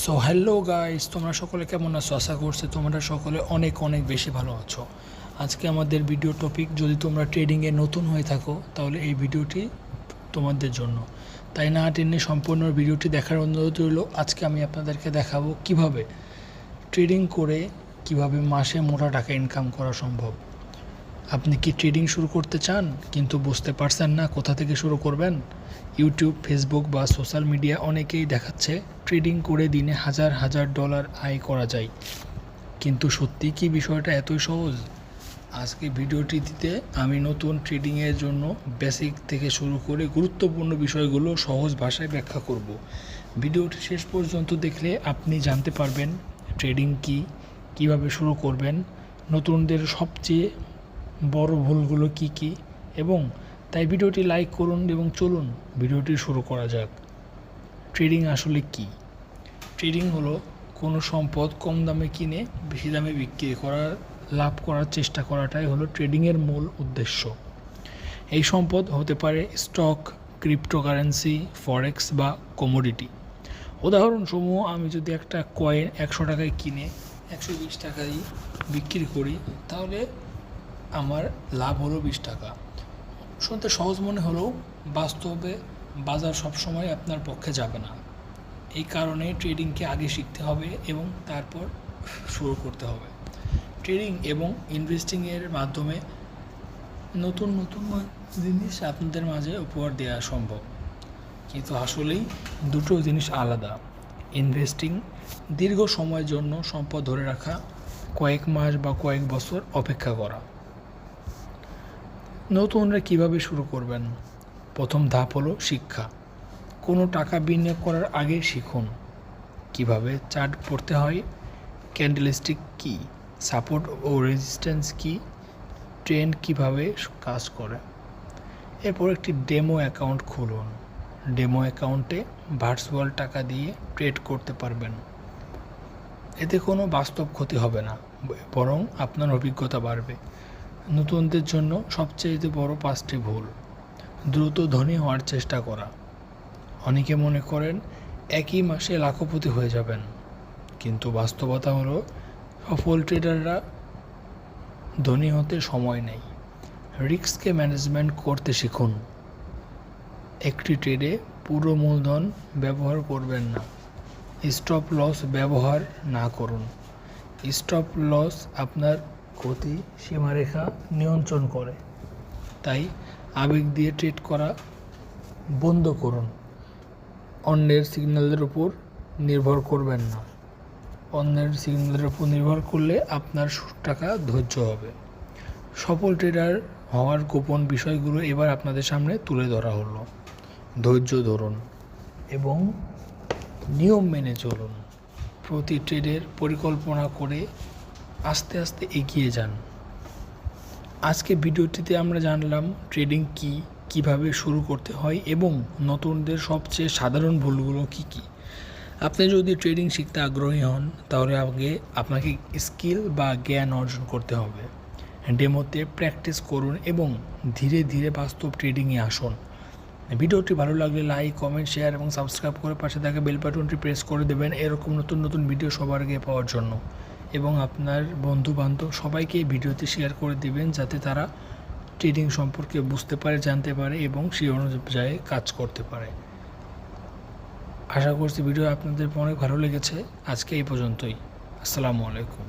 So hello guys, তোমরা সকলে কেমন আছো? আশা করছি তোমরা সকলে অনেক অনেক বেশি ভালো আছো। আজকে আমাদের ভিডিও টপিক, যদি তোমরা ট্রেডিংয়ে নতুন হয়ে থাকো তাহলে এই ভিডিওটি তোমাদের জন্য। তাই না টেনে সম্পূর্ণ ভিডিওটি দেখার অনুরোধ রইল। আজকে আমি আপনাদেরকে দেখাবো কিভাবে ট্রেডিং করে কিভাবে মাসে মোটা টাকা ইনকাম করা সম্ভব। আপনি কি ট্রেডিং শুরু করতে চান কিন্তু বুঝতে পারছেন না কোথা থেকে শুরু করবেন? ইউটিউব, ফেসবুক বা সোশ্যাল মিডিয়া অনেকেই দেখাচ্ছে ট্রেডিং করে দিনে হাজার হাজার ডলার আয় করা যায়, কিন্তু সত্যি কি বিষয়টা এতই সহজ? আজকে ভিডিওটিতে আমি নতুন ট্রেডিংয়ের জন্য বেসিক থেকে শুরু করে গুরুত্বপূর্ণ বিষয়গুলো সহজ ভাষায় ব্যাখ্যা করব। ভিডিওটি শেষ পর্যন্ত দেখলে আপনি জানতে পারবেন ট্রেডিং কি, কিভাবে শুরু করবেন, নতুনদের সবচেয়ে বড় ভুলগুলো কি কি, এবং তাই ভিডিওটি লাইক করুন এবং চলুন ভিডিওটি শুরু করা যাক। ট্রেডিং আসলে কি? ট্রেডিং হলো কোনো সম্পদ কম দামে কিনে বেশি দামে বিক্রি করা, লাভ করার চেষ্টা করাটাই হলো ট্রেডিংয়ের মূল উদ্দেশ্য। এই সম্পদ হতে পারে স্টক, ক্রিপ্টোকারেন্সি, ফরেক্স বা কমোডিটি। উদাহরণসমূহ, আমি যদি একটা কয়েন 100 টাকায় কিনে 120 টাকায় বিক্রি করি তাহলে আমার লাভ হলো 20 টাকা। শুনতে সহজ মনে হলেও বাস্তবে বাজার সবসময় আপনার পক্ষে যাবে না। এই কারণে ট্রেডিংকে আগে শিখতে হবে এবং তারপর শুরু করতে হবে। ট্রেডিং এবং ইনভেস্টিংয়ের মাধ্যমে নতুন নতুন জিনিস আপনাদের মাঝে উপহার দেওয়া সম্ভব, কিন্তু আসলেই দুটো জিনিস আলাদা। ইনভেস্টিং দীর্ঘ সময়ের জন্য সম্পদ ধরে রাখা, কয়েক মাস বা কয়েক বছর অপেক্ষা করা। নতুনরা কিভাবে শুরু করবেন? প্রথম ধাপ হলো শিক্ষা। কোনো টাকা বিনিয়োগ করার আগে শিখুন কিভাবে চার্ট পড়তে হয়, ক্যান্ডেলস্টিক কী, সাপোর্ট ও রেজিস্ট্যান্স কী, ট্রেন্ড কিভাবে কাজ করে। এরপর একটি ডেমো অ্যাকাউন্ট খুলুন। ডেমো অ্যাকাউন্টে ভার্চুয়াল টাকা দিয়ে ট্রেড করতে পারবেন। এতে কোনো বাস্তব ক্ষতি হবে না, বরং আপনার অভিজ্ঞতা বাড়বে। নতুনদের জন্য সবচেয়ে বড় 5টি ভুল। দ্রুত ধনী হওয়ার চেষ্টা করা। অনেকে মনে করেন একই মাসে লাখপতি হয়ে যাবেন, কিন্তু বাস্তবতা হলো সফল ট্রেডাররা ধনী হতে সময় নেই। রিস্ককে ম্যানেজমেন্ট করতে শিখুন। একটি ট্রেডে পুরো মূলধন ব্যবহার করবেন না। স্টপ লস ব্যবহার না করুন। স্টপ লস আপনার ক্ষতি সীমারেখা নিয়ন্ত্রণ করে, তাই আবেগ দিয়ে ট্রেড করা বন্ধ করুন। অন্যের সিগন্যালের উপর নির্ভর করবেন না। অন্যের সিগন্যালের উপর নির্ভর করলে আপনার টাকা ধৈর্য হবে। সফল ট্রেডার হওয়ার গোপন বিষয়গুলো এবার আপনাদের সামনে তুলে ধরা হলো। ধৈর্য ধরুন এবং নিয়ম মেনে চলুন। প্রতি ট্রেডের পরিকল্পনা করে আস্তে আস্তে এগিয়ে যান। আজকে ভিডিওটিতে আমরা জানলাম ট্রেডিং কি, কিভাবে শুরু করতে হয় এবং নতুনদের সবচেয়ে সাধারণ ভুলগুলো কি কি। আপনি যদি ট্রেডিং শিখতে আগ্রহী হন তাহলে আগে আপনাকে স্কিল বা জ্ঞান অর্জন করতে হবে। ডেমোতে প্র্যাকটিস করুন এবং ধীরে ধীরে বাস্তব ট্রেডিংয়ে আসুন। ভিডিওটি ভালো লাগলে লাইক, কমেন্ট, শেয়ার এবং সাবস্ক্রাইব করে পাশে থাকা বেল বাটনটি প্রেস করে দেবেন এরকম নতুন নতুন ভিডিও সবার আগে পাওয়ার জন্য। এবং আপনার বন্ধুবান্ধব সবাইকে এই ভিডিওতে শেয়ার করে দেবেন যাতে তারা ট্রেডিং সম্পর্কে বুঝতে পারে, জানতে পারে এবং সেই অনুযায়ী কাজ করতে পারে। আশা করছি ভিডিও আপনাদের অনেক ভালো লেগেছে। আজকে এই পর্যন্তই। আসসালামু আলাইকুম।